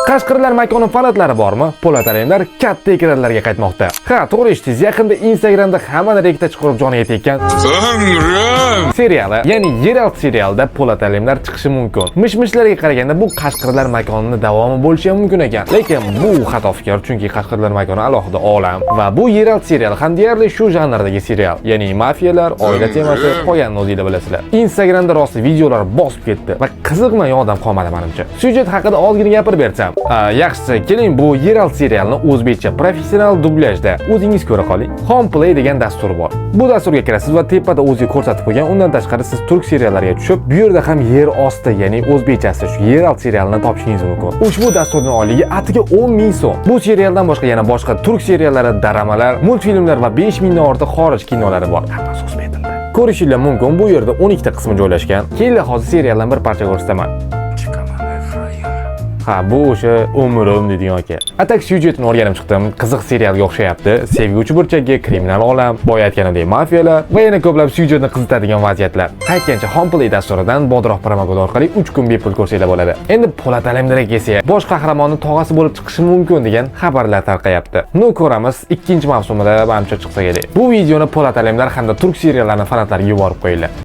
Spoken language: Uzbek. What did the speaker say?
Qashqirlar makoni fanatlari bormi? Po'lat Alemdar katta ekranlarga qaytmoqda. Ha, to'g'ri eshitdingiz. Yaqinda Instagramda hammani rekta chiqarib joniga tekkan seriali, ya'ni Yeralti serialida Po'lat Alemdar chiqishi mumkin. Mish-mishlarga qaraganda bu Qashqirlar makonining davomi bo'lishi ham mumkin ekan. Lekin bu xato fikr, chunki Qashqirlar makoni alohida olam va bu Yeralti seriali ham deyarli shu janrdagi serial, ya'ni mafiyalar, oila temasi, qolganini o'zingizlar bilasizlar. Instagramda rosti videolar bosib ketdi va qiziqmay odam qolmadi menimcha. Syujet haqida ozgina gapirib bersam, yaxshisi keling bu Yeralti serialini o'zbekcha professional dublyajda o'zingiz ko'ra qoling. Homeplay degan dastur bor. Bu dasturga kirasiz va tepada o'zingiz ko'rsatib qo'ygan, undan tashqari siz turk seriallariga tushib, bu yerda ham yer osti, ya'ni o'zbekchasi shu Yeralti serialini topishingiz mumkin. Ushbu dasturning oyligi atiga 10,000 so'm. Bu serialdan boshqa turk seriallari, dramalar, multfilmlar va 5,000 dan ortiq xorij kinolari bor. Hammasi o'z betida. Ko'rishingiz mumkin. Bu yerda 12 ta qismi joylashgan. Keyin hozir serialdan bir parcha ko'rsataman. Ha, bu o'sha umrim deydigan aka. Atak syujetini o'rganib chiqdim. Qiziq serialga o'xshayapti. Sevguvchi burchagi, kriminal olam, boya aytganimdek mafiyalar va yana ko'plab syujetni qizitadigan vaziyatlar. Aytgancha Homeplay dasturidan bodroq promokod orqali 3 kun bepul ko'rsanglar bo'ladi. Endi Po'lat Alemdarga kelsak, bosh qahramonning tog'asi bo'lib chiqishi mumkin degan xabarlar tarqayapti. Nu ko'ramiz, 2-mavsumida menimcha chiqsa kerak. Bu videoni Po'lat Alemdar hamda turk seriallarining fanatlariga yuborib qo'yinglar.